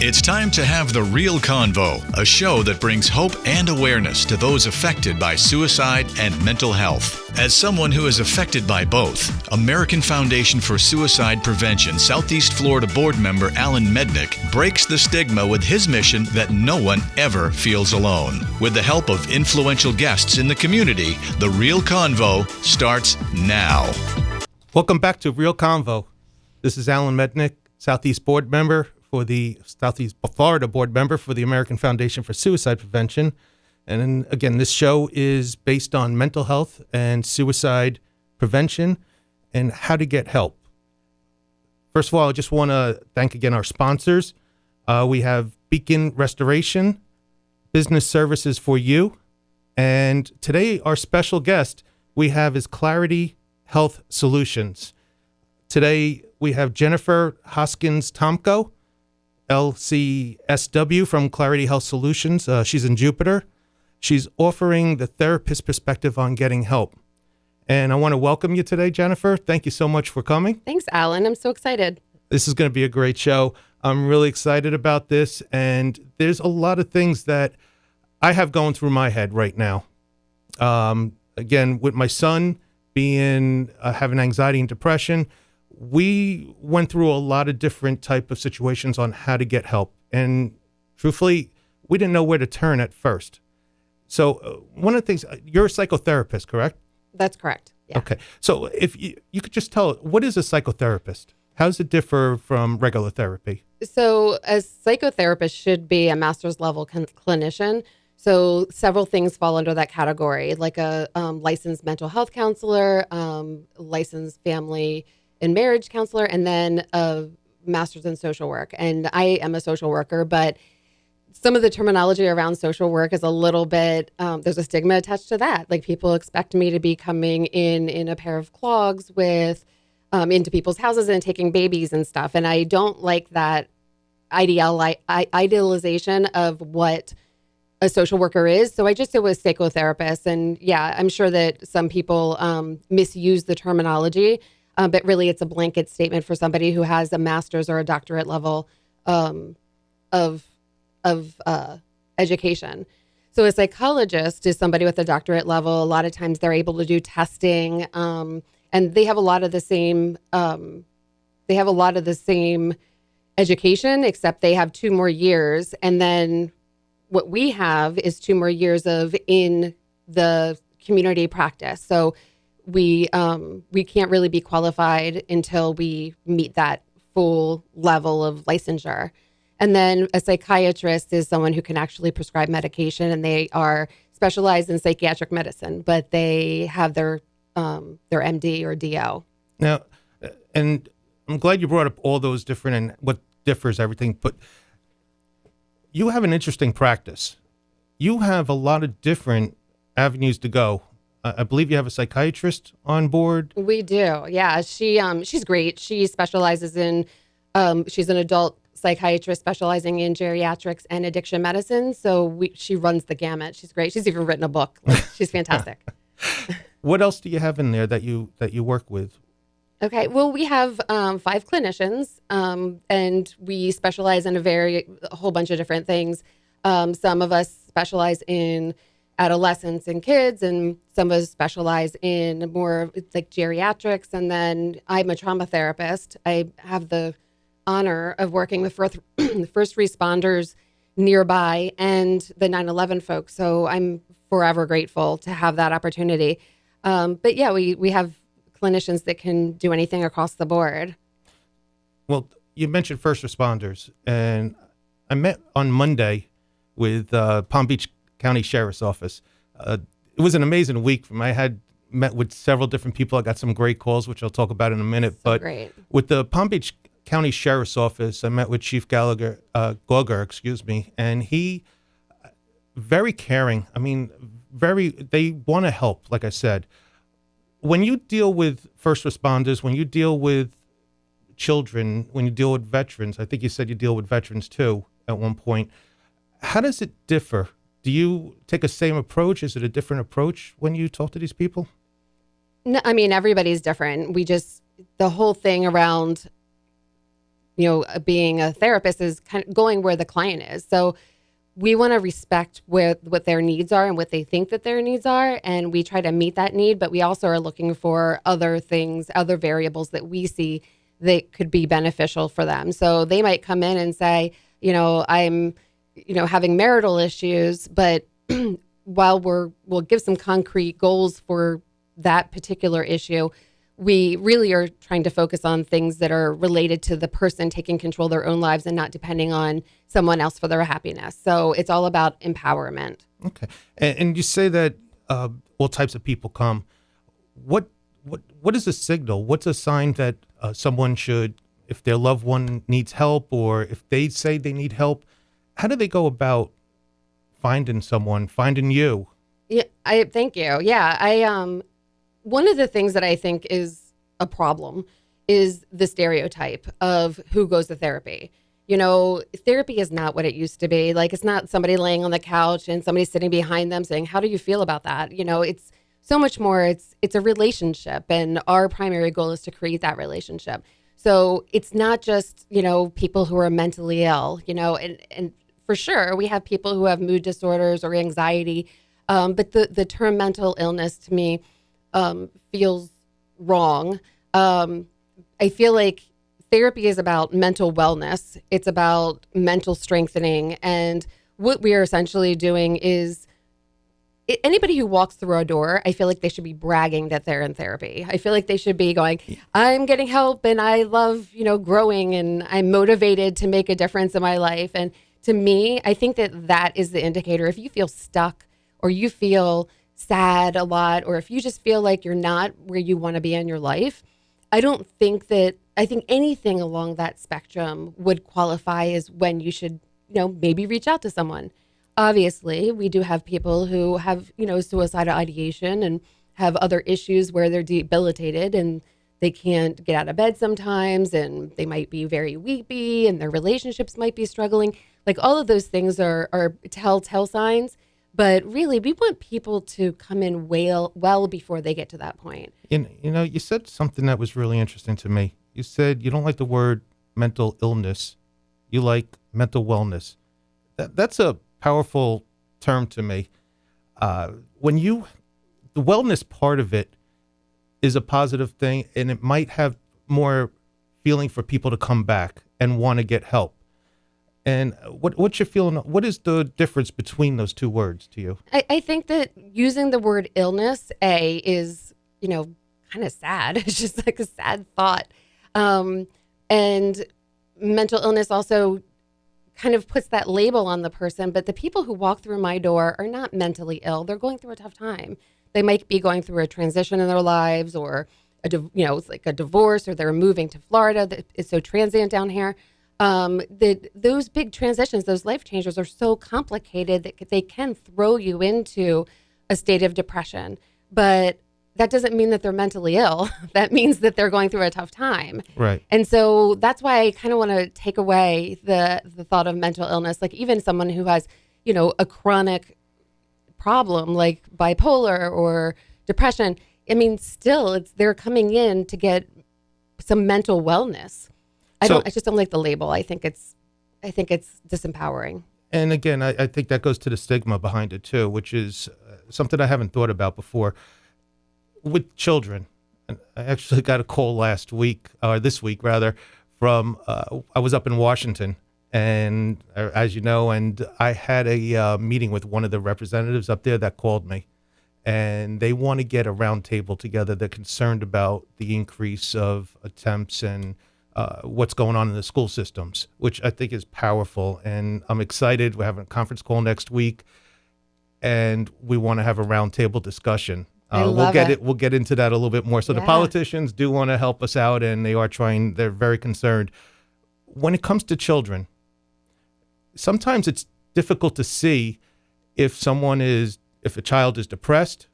It's time to have the Real Convo, a show that brings hope and awareness to those affected by suicide and mental health. As someone who is affected by both, American Foundation for Suicide Prevention Southeast Florida board member Alan Mednick breaks the stigma with his mission that no one ever feels alone. With the help of influential guests in the community, the Real Convo starts now. Welcome back to Real Convo. This is Alan Mednick, Southeast board member for the Southeast Florida board member for the American Foundation for Suicide Prevention. And again, this show is based on mental health and suicide prevention and how to get help. First of all, I just want to thank again our sponsors. We have Beacon Restoration, Business Services for You. And today, our special guest we have is Clarity Health Solutions. Today, we have Jennifer Hoskins-Tomko, LCSW from Clarity Health Solutions. She's in Jupiter. She's offering the therapist perspective on getting help. And I want to welcome you today, Jennifer. Thank you so much for coming. Thanks, Alan. I'm so excited. This is going to be a great show. I'm really excited about this. And there's a lot of things that I have going through my head right now. Again, with my son being having anxiety and depression, we went through a lot of different type of situations on how to get help. And truthfully, we didn't know where to turn at first. So one of the things, you're a psychotherapist, correct? That's correct. Yeah. Okay. So if you could just tell, what is a psychotherapist? How does it differ from regular therapy? So a psychotherapist should be a master's level clinician. So several things fall under that category, like a licensed mental health counselor, licensed family and marriage counselor, and then a master's in social work. And I am a social worker, but some of the terminology around social work is a little bit, there's a stigma attached to that. Like people expect me to be coming in a pair of clogs with, into people's houses and taking babies and stuff. And I don't like that idealization of what a social worker is. So I just do a psychotherapist. And yeah, I'm sure that some people misuse the terminology, but really it's a blanket statement for somebody who has a master's or a doctorate level of education. So a psychologist is somebody with a doctorate level. A lot of times they're able to do testing, and they have a lot of the same. They have a lot of the same education, except they have 2 more years, and then what we have is 2 more years of in the community practice. So we can't really be qualified until we meet that full level of licensure. And then a psychiatrist is someone who can actually prescribe medication, and they are specialized in psychiatric medicine, but they have their MD or DO. Now, and I'm glad you brought up all those different and what differs everything, but you have an interesting practice. You have a lot of different avenues to go. I believe you have a psychiatrist on board. We do. Yeah. She's great. She specializes in, she's an adult psychiatrist specializing in geriatrics and addiction medicine. So she runs the gamut. She's great. She's even written a book. She's fantastic. What else do you have in there that you work with? Okay. Well, we have 5 clinicians, and we specialize in a whole bunch of different things. Some of us specialize in adolescents and kids, and some of us specialize in more like geriatrics. And then I'm a trauma therapist. I have the honor of working with first responders nearby and the 9/11 folks. So I'm forever grateful to have that opportunity. But yeah, we have clinicians that can do anything across the board. Well, you mentioned first responders, and I met on Monday with Palm Beach County Sheriff's Office. It was an amazing week for me. I had met with several different people. I got some great calls, which I'll talk about in a minute. But great. With the Palm Beach County Sheriff's Office, I met with Chief Gallagher, and he very caring. I mean, they want to help, like I said. When you deal with first responders, when you deal with children, when you deal with veterans, I think you said you deal with veterans too at one point, how does it differ? Do you take a same approach? Is it a different approach when you talk to these people? No, I mean, everybody's different. The whole thing around being a therapist is kind of going where the client is. So we want to respect what their needs are and what they think that their needs are. And we try to meet that need, but we also are looking for other things, other variables that we see that could be beneficial for them. So they might come in and say, I'm, having marital issues, but while we'll give some concrete goals for that particular issue, we really are trying to focus on things that are related to the person taking control of their own lives and not depending on someone else for their happiness. So it's all about empowerment. Okay. And you say that all types of people come. What is a signal? What's a sign that someone should, if their loved one needs help or if they say they need help, how do they go about finding you? Yeah, thank you. Yeah, one of the things that I think is a problem is the stereotype of who goes to therapy. Therapy is not what it used to be. Like, it's not somebody laying on the couch and somebody sitting behind them saying, how do you feel about that? It's so much more. It's a relationship, and our primary goal is to create that relationship. So it's not just, people who are mentally ill, and for sure we have people who have mood disorders or anxiety. But the term mental illness to me feels wrong. I feel like therapy is about mental wellness. It's about mental strengthening. And what we are essentially doing is anybody who walks through our door, I feel like they should be bragging that they're in therapy. I feel like they should be going, I'm getting help and I love, growing and I'm motivated to make a difference in my life. And to me, I think that is the indicator. If you feel stuck or you feel sad a lot, or if you just feel like you're not where you want to be in your life, I think anything along that spectrum would qualify as when you should, maybe reach out to someone. Obviously, we do have people who have, suicidal ideation and have other issues where they're debilitated and they can't get out of bed sometimes, and they might be very weepy and their relationships might be struggling. Like, all of those things are telltale signs. But really, we want people to come in well before they get to that point. You said something that was really interesting to me. You said you don't like the word mental illness. You like mental wellness. That's a powerful term to me. The wellness part of it is a positive thing, and it might have more feeling for people to come back and want to get help. And what's your feeling? What is the difference between those two words to you? I think that using the word illness, is, kind of sad. It's just like a sad thought. And mental illness also kind of puts that label on the person. But the people who walk through my door are not mentally ill. They're going through a tough time. They might be going through a transition in their lives, or it's like a divorce, or they're moving to Florida. It's so transient down here. Those big transitions, those life changes are so complicated that they can throw you into a state of depression. But that doesn't mean that they're mentally ill. That means that they're going through a tough time. Right. And so that's why I kind of want to take away the thought of mental illness. Like, even someone who has, a chronic problem like bipolar or depression, I mean, still they're coming in to get some mental wellness. I just don't like the label. I think it's disempowering. And again, I think that goes to the stigma behind it too, which is something I haven't thought about before. With children, and I actually got a call this week from, I was up in Washington, and as you know, and I had a meeting with one of the representatives up there that called me, and they want to get a round table together. They're concerned about the increase of attempts and what's going on in the school systems, which I think is powerful. And I'm excited. We're having a conference call next week, and we want to have a roundtable discussion. We'll get into that a little bit more. So the politicians do want to help us out, and they're very concerned. When it comes to children, sometimes it's difficult to see if a child is depressed.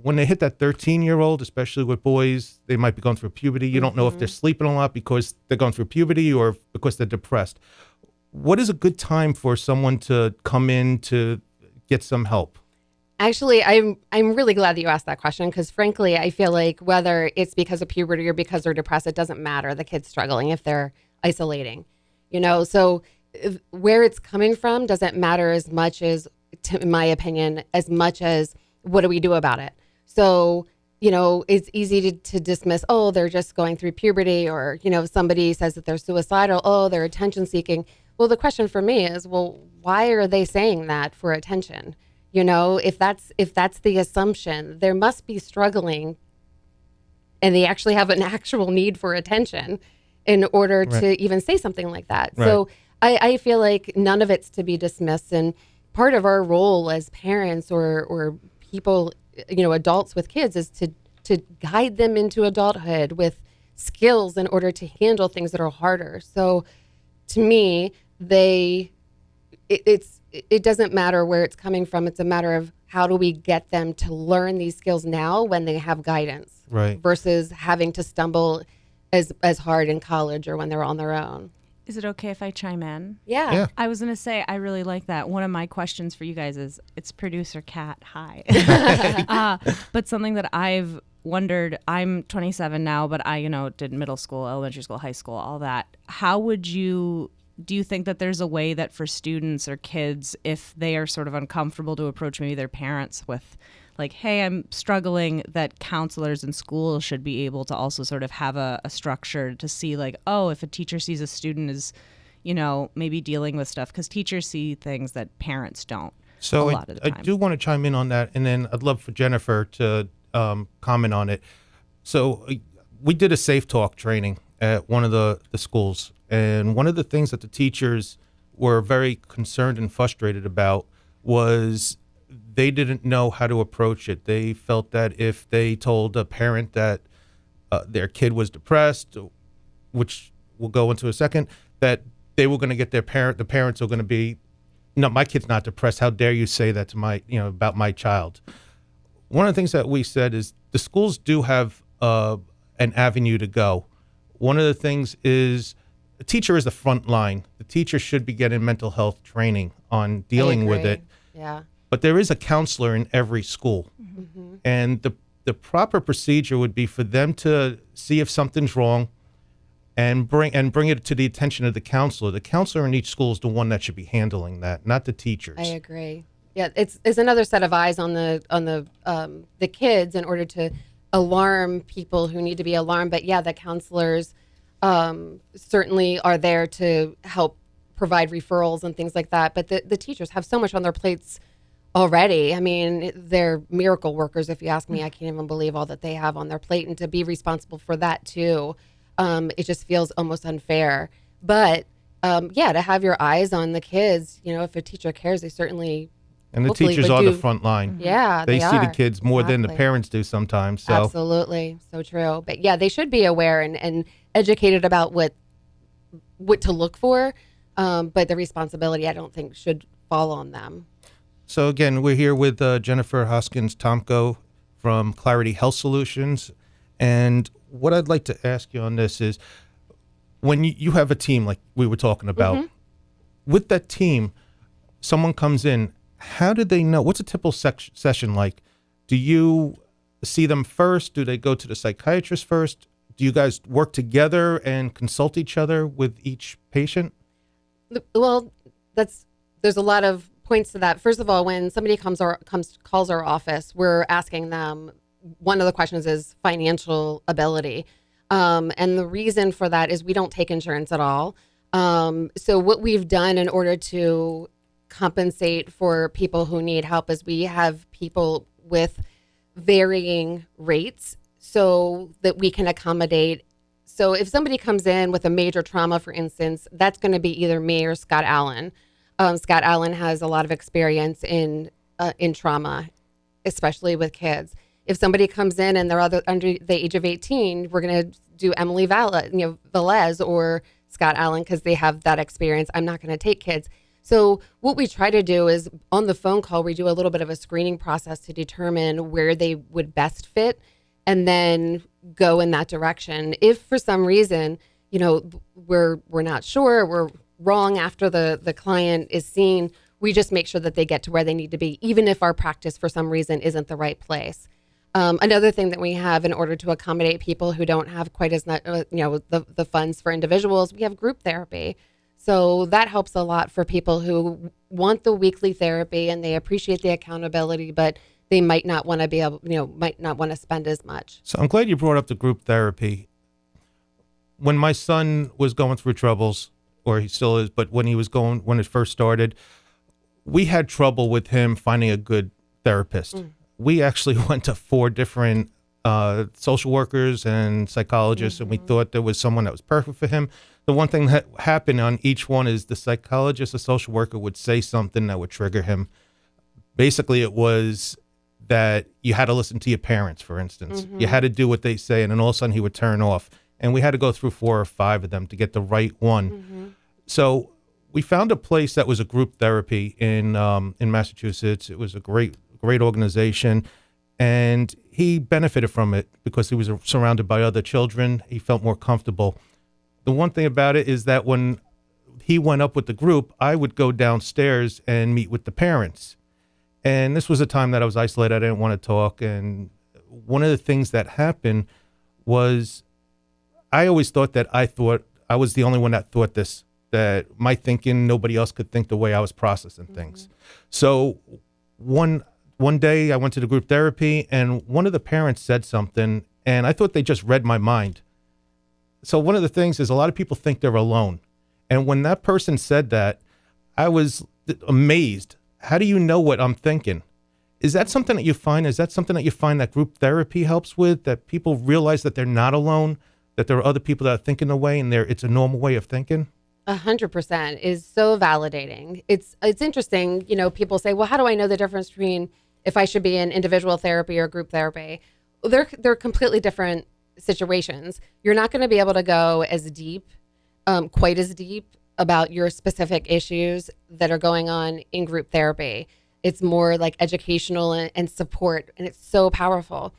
When they hit that 13-year-old, especially with boys, they might be going through puberty. You don't know if they're sleeping a lot because they're going through puberty or because they're depressed. What is a good time for someone to come in to get some help? Actually, I'm really glad that you asked that question, because frankly, I feel like whether it's because of puberty or because they're depressed, it doesn't matter. The kid's struggling if they're isolating, so where it's coming from doesn't matter as much as, in my opinion, as much as what do we do about it. So, it's easy to dismiss, oh, they're just going through puberty, or, somebody says that they're suicidal, oh, they're attention seeking. Well, the question for me is, well, why are they saying that for attention? If that's the assumption, there must be struggling and they actually have an actual need for attention in order to even say something like that. Right. So I feel like none of it's to be dismissed. And part of our role as parents or people, adults with kids, is to guide them into adulthood with skills in order to handle things that are harder. So to me, it doesn't matter where it's coming from. It's a matter of how do we get them to learn these skills now when they have guidance, right, versus having to stumble as hard in college or when they're on their own. Is it okay if I chime in? Yeah. I was going to say, I really like that. One of my questions for you guys is, it's producer Kat, hi. But something that I've wondered, I'm 27 now, but I, did middle school, elementary school, high school, all that. Do you think that there's a way that for students or kids, if they are sort of uncomfortable to approach maybe their parents with like, hey, I'm struggling, that counselors in school should be able to also sort of have a structure to see like, oh, if a teacher sees a student is, maybe dealing with stuff, because teachers see things that parents don't. So a lot of the time. I do want to chime in on that, and then I'd love for Jennifer to comment on it. So we did a Safe Talk training at one of the schools, and one of the things that the teachers were very concerned and frustrated about was they didn't know how to approach it. They felt that if they told a parent that their kid was depressed, which we'll go into a second, that they were going to get the parents were going to be, no, my kid's not depressed. How dare you say that to my, about my child? One of the things that we said is the schools do have an avenue to go. One of the things is the teacher is the front line. The teacher should be getting mental health training on dealing with it. Yeah. But there is a counselor in every school. Mm-hmm. And the proper procedure would be for them to see if something's wrong and bring it to the attention of the counselor. The counselor in each school is the one that should be handling that, not the teachers. I agree. Yeah, it's another set of eyes on the kids in order to alarm people who need to be alarmed. But yeah, the counselors certainly are there to help provide referrals and things like that. But the teachers have so much on their plates already. I mean, they're miracle workers, if you ask me. I can't even believe all that they have on their plate, and to be responsible for that too, it just feels almost unfair. But to have your eyes on the kids, if a teacher cares, they certainly. And the teachers are the front line. Yeah, they see are. the kids more than the parents do sometimes. So. Absolutely, so true. But yeah, they should be aware and educated about what to look for. But the responsibility, I don't think, should fall on them. So again, we're here with Jennifer Hoskins-Tomko from Clarity Health Solutions. And what I'd like to ask you on this is, when you have a team like we were talking about, mm-hmm. with that team, someone comes in, how do they know? What's a typical session like? Do you see them first? Do they go to the psychiatrist first? Do you guys work together and consult each other with each patient? Well, there's a lot of points to that. First of all, when somebody calls our office, we're asking them, one of the questions is financial ability. And the reason for that is we don't take insurance at all. So what we've done in order to compensate for people who need help is we have people with varying rates so that we can accommodate. So if somebody comes in with a major trauma, for instance, that's going to be either me or Scott Allen. Scott Allen has a lot of experience in trauma, especially with kids. If somebody comes in and they're under the age of 18, we're going to do Emily Velez or Scott Allen because they have that experience. I'm not going to take kids. So what we try to do is on the phone call, we do a little bit of a screening process to determine where they would best fit and then go in that direction. If for some reason, we're not sure, we're wrong after the client is seen, we just make sure that they get to where they need to be, even if our practice for some reason isn't the right place. Another thing that we have in order to accommodate people who don't have quite as much, the funds for individuals, we have group therapy. So that helps a lot for people who want the weekly therapy and they appreciate the accountability, but they might not want to be able, might not want to spend as much. So I'm glad you brought up the group therapy. When my son was going through troubles, or he still is, but when it first started, we had trouble with him finding a good therapist. We actually went to 4 different social workers and psychologists, and we thought there was someone that was perfect for him. The one thing that happened on each one is the psychologist or social worker would say something that would trigger him. Basically, it was that you had to listen to your parents, for instance. You had to do what they say, and then all of a sudden he would turn off. And we had to go through 4 or 5 of them to get the right one. So we found a place that was a group therapy in Massachusetts. It was a great organization, and he benefited from it because he was surrounded by other children. He felt more comfortable. The one thing about it is that when he went up with the group, I would go downstairs and meet with the parents. And this was a time that I was isolated. I didn't want to talk. And one of the things that happened was I always thought I was the only one that thought this, that my thinking, nobody else could think the way I was processing things. So one day I went to the group therapy, and one of the parents said something, and I thought they just read my mind. So one of the things is a lot of people think they're alone. And when that person said that, I was amazed. How do you know what I'm thinking? Is that something that you find? Is that something that you find that group therapy helps with, that people realize that they're not alone, that there are other people that are thinking the way, and it's a normal way of thinking? 100% is so validating. It's interesting. People say, well, how do I know the difference between if I should be in individual therapy or group therapy? Well, they're completely different situations. You're not going to be able to go as deep, quite as deep about your specific issues that are going on in group therapy. It's more like educational and support, and it's so powerful.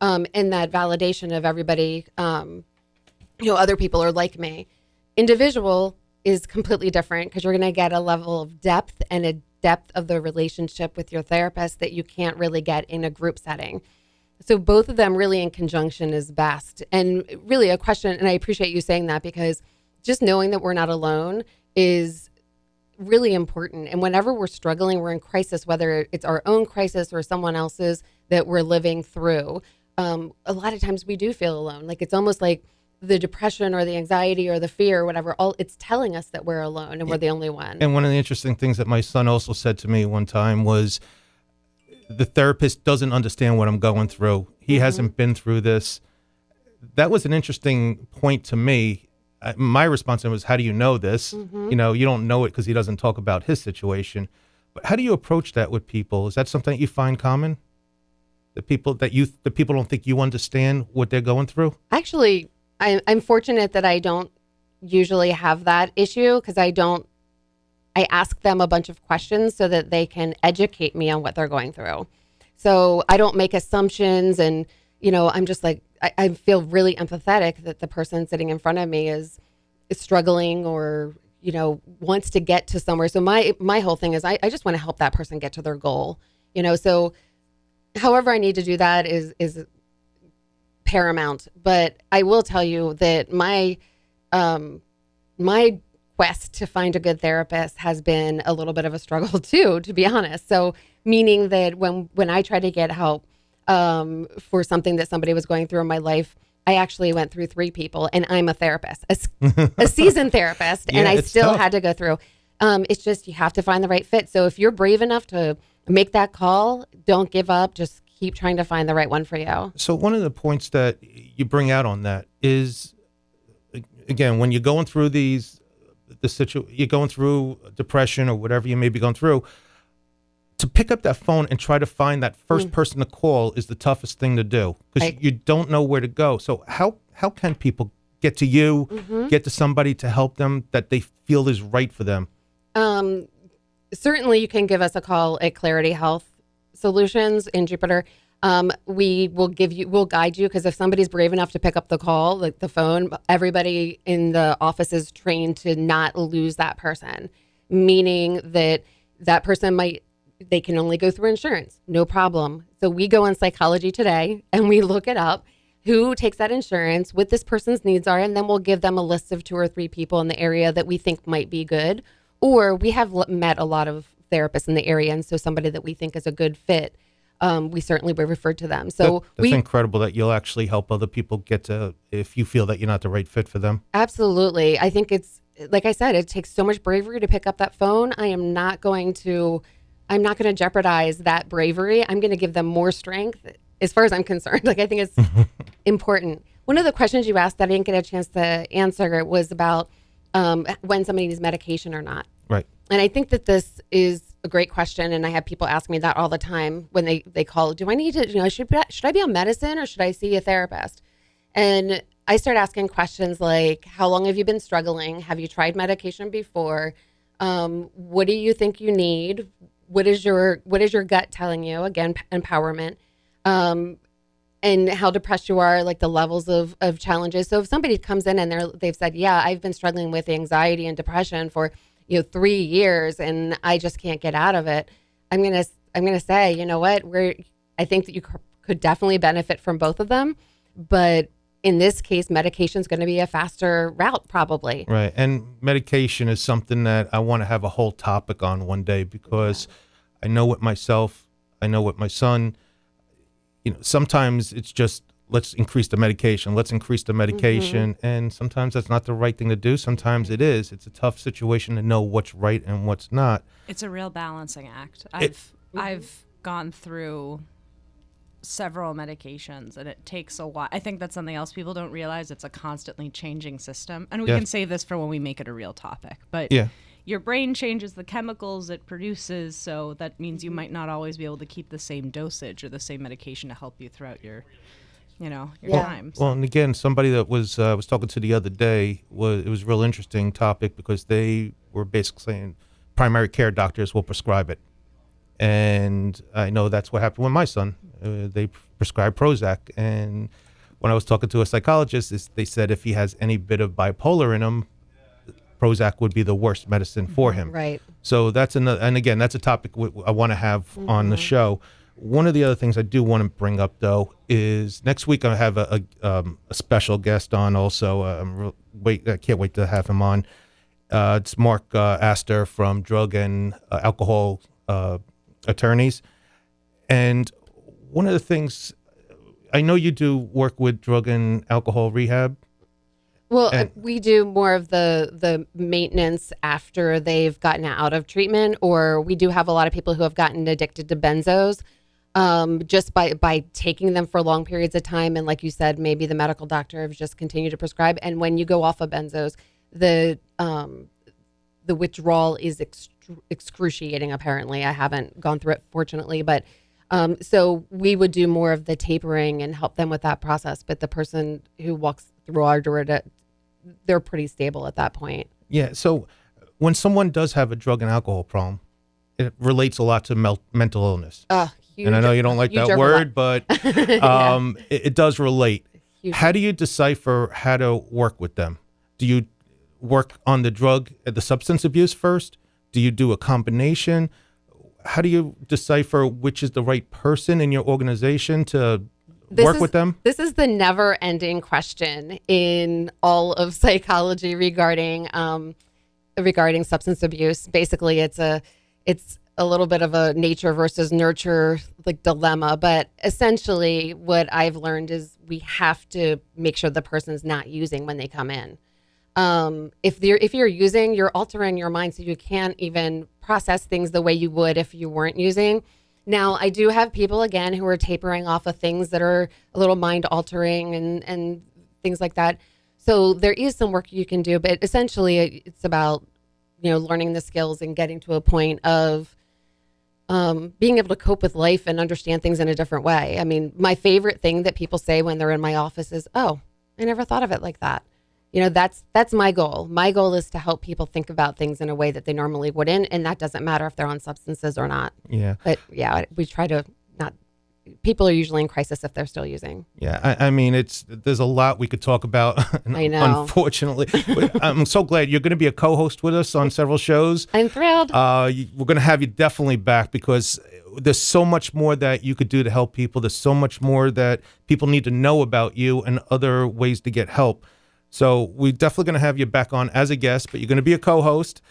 And that validation of everybody, other people are like me. Individual is completely different because you're going to get a level of depth and a depth of the relationship with your therapist that you can't really get in a group setting. So both of them really in conjunction is best. And really a question, and I appreciate you saying that, because just knowing that we're not alone is really important. And whenever we're struggling, we're in crisis, whether it's our own crisis or someone else's that we're living through, a lot of times we do feel alone. Like it's almost like the depression or the anxiety or the fear or whatever, it's telling us that we're alone and we're the only one. And one of the interesting things that my son also said to me one time was, the therapist doesn't understand what I'm going through. He hasn't been through this. That was an interesting point to me. My response was, how do you know this? You don't know it because he doesn't talk about his situation. But how do you approach that with people? Is that something that you find common? The people don't think you understand what they're going through? Actually, I'm fortunate that I don't usually have that issue because I ask them a bunch of questions so that they can educate me on what they're going through. So I don't make assumptions, and I'm just like, I feel really empathetic that the person sitting in front of me is struggling or wants to get to somewhere. So my whole thing is I just want to help that person get to their goal. So however I need to do that is paramount. But I will tell you that my quest to find a good therapist has been a little bit of a struggle too, to be honest. So meaning that when I try to get help for something that somebody was going through in my life, I actually went through 3 people, and I'm a therapist, a seasoned therapist, and I still had to go through. It's just, you have to find the right fit. So if you're brave enough to make that call, don't give up. Just keep trying to find the right one for you. So one of the points that you bring out on that is, again, when you're going through you're going through depression or whatever you may be going through, to pick up that phone and try to find that first person to call is the toughest thing to do because you don't know where to go. So how can people get to you, get to somebody to help them that they feel is right for them? Certainly you can give us a call at Clarity Health Solutions in Jupiter. We'll guide you, because if somebody's brave enough to pick up the call, like the phone, everybody in the office is trained to not lose that person, meaning that person might they can only go through insurance. No problem. So we go on Psychology Today and we look it up, who takes that insurance, what this person's needs are, and then we'll give them a list of 2 or 3 people in the area that we think might be good. Or we have met a lot of therapists in the area, and so somebody that we think is a good fit, we certainly would refer to them. So that's incredible that you'll actually help other people get to, if you feel that you're not the right fit for them. Absolutely. I think it's, like I said, it takes so much bravery to pick up that phone. I'm not going to jeopardize that bravery. I'm going to give them more strength as far as I'm concerned. Like, I think it's important. One of the questions you asked that I didn't get a chance to answer was about when somebody needs medication or not. Right. And I think that this is a great question, and I have people ask me that all the time when they call. Do I need to, should I be on medicine or should I see a therapist? And I start asking questions like, how long have you been struggling? Have you tried medication before? What do you think you need? What is your gut telling you? Again, empowerment. And how depressed you are, like the levels of challenges. So if somebody comes in and they've said, yeah, I've been struggling with anxiety and depression for 3 years and I just can't get out of it, I'm gonna say, you know what, I think that you could definitely benefit from both of them, but in this case, medication is going to be a faster route, probably. Right, and medication is something that I want to have a whole topic on one day, because I know with myself, I know with my son, sometimes it's just, let's increase the medication. And sometimes that's not the right thing to do. Sometimes it is. It's a tough situation to know what's right and what's not. It's a real balancing act. I've gone through several medications, and it takes a while. I think that's something else people don't realize. It's a constantly changing system. And we can save this for when we make it a real topic. But your brain changes the chemicals it produces, so that means you might not always be able to keep the same dosage or the same medication to help you throughout your time. Well, and again, somebody that was talking to the other day, it was a real interesting topic, because they were basically saying primary care doctors will prescribe it. And I know that's what happened with my son. They prescribed Prozac. And when I was talking to a psychologist, they said if he has any bit of bipolar in him, Prozac would be the worst medicine for him. Right. So that's and again, that's a topic I want to have on the show. One of the other things I do want to bring up, though, is next week I have a special guest on also. I can't wait to have him on. It's Mark Astor from Drug and Alcohol Attorneys. And one of the things, I know you do work with drug and alcohol rehab. Well, we do more of the maintenance after they've gotten out of treatment, or we do have a lot of people who have gotten addicted to benzos just by taking them for long periods of time. And like you said, maybe the medical doctor has just continued to prescribe. And when you go off of benzos, the withdrawal is excruciating, apparently. I haven't gone through it, fortunately, but so we would do more of the tapering and help them with that process. But the person who walks through our door, they're pretty stable at that point. Yeah. So when someone does have a drug and alcohol problem, it relates a lot to mental illness. And I know you don't like that word, but it does relate. Huge. How do you decipher how to work with them? Do you work on the drug, the substance abuse first? Do you do a combination? How do you decipher which is the right person in your organization to work with them? This is the never-ending question in all of psychology regarding substance abuse. Basically, it's a little bit of a nature versus nurture dilemma, but essentially what I've learned is we have to make sure the person's not using when they come in. If you're using, you're altering your mind, so you can't even process things the way you would if you weren't using. Now, I do have people, again, who are tapering off of things that are a little mind altering and things like that. So there is some work you can do, but essentially it's about, learning the skills and getting to a point of being able to cope with life and understand things in a different way. I mean, my favorite thing that people say when they're in my office is, "Oh, I never thought of it like that." That's my goal. My goal is to help people think about things in a way that they normally wouldn't, and that doesn't matter if they're on substances or not. Yeah. But yeah, we try to not people are usually in crisis if they're still using. Yeah, I mean, there's a lot we could talk about. I know. Unfortunately, I'm so glad you're going to be a co-host with us on several shows. I'm thrilled. We're going to have you definitely back because there's so much more that you could do to help people. There's so much more that people need to know about you and other ways to get help. So we're definitely going to have you back on as a guest, but you're going to be a co-host.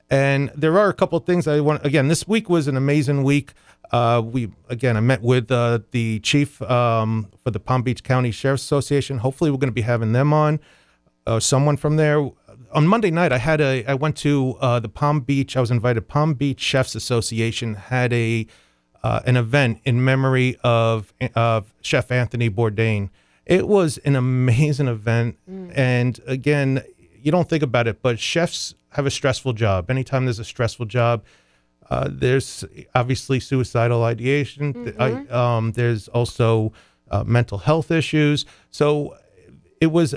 And there are a couple of things I want. Again, this week was an amazing week. I met with the chief for the Palm Beach County Sheriff's Association. Hopefully, we're going to be having them on. Someone from there. On Monday night, I went to the Palm Beach. I was invited. Palm Beach Chefs Association had an event in memory of Chef Anthony Bourdain. It was an amazing event, and again, you don't think about it, but chefs have a stressful job. Anytime there's a stressful job, there's obviously suicidal ideation. There's also mental health issues. So I was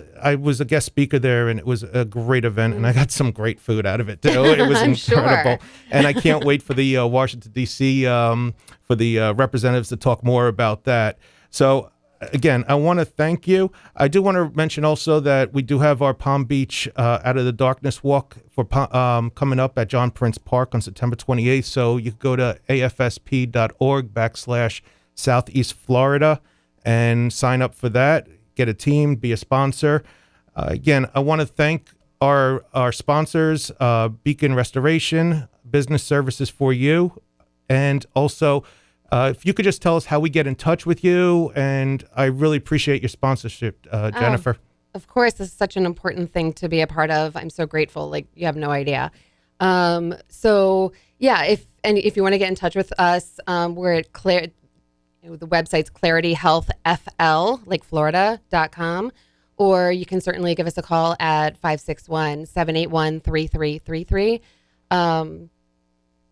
a guest speaker there, and it was a great event, and I got some great food out of it too. It was incredible, and I can't wait for the Washington D.C. For the representatives to talk more about that. So. Again, I want to thank you. I do want to mention also that we do have our Palm Beach Out of the Darkness walk for coming up at John Prince Park on September 28th. So you can go to afsp.org/Southeast Florida and sign up for that. Get a team, be a sponsor. Again, I want to thank our sponsors, Beacon Restoration, Business Services for You, and also if you could just tell us how we get in touch with you, and I really appreciate your sponsorship, Jennifer. Of course, this is such an important thing to be a part of. I'm so grateful. Like, you have no idea. So yeah, if you want to get in touch with us, we're at the website's clarityhealthfl, like Florida.com, or you can certainly give us a call at 561-781-3333.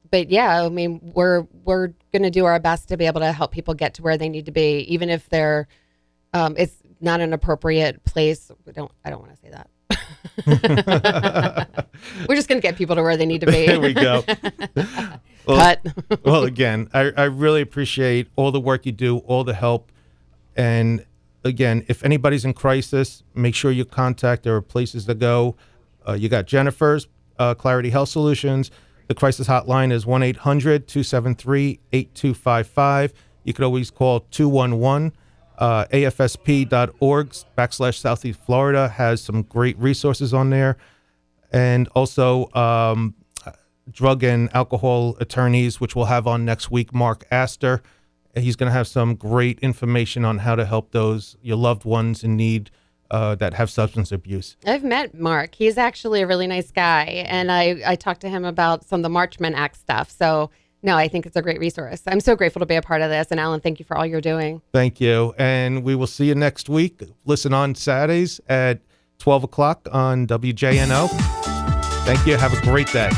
But yeah, I mean, we're going to do our best to be able to help people get to where they need to be, even if they're, it's not an appropriate place. I don't want to say that. We're just going to get people to where they need to be. There we go. Well, again, I really appreciate all the work you do, all the help. And again, if anybody's in crisis, make sure you contact. There are places to go. You got Jennifer's Clarity Health Solutions. The crisis hotline is 1-800-273-8255. You could always call 211. AFSP.org/Southeast Florida has some great resources on there. And also drug and alcohol attorneys, which we'll have on next week, Mark Astor. He's going to have some great information on how to help your loved ones in need that have substance abuse. I've met Mark. He's actually a really nice guy. And I talked to him about some of the Marchman Act stuff. So, no, I think it's a great resource. I'm so grateful to be a part of this. And Alan, thank you for all you're doing. Thank you. And we will see you next week. Listen on Saturdays at 12 o'clock on WJNO. Thank you. Have a great day.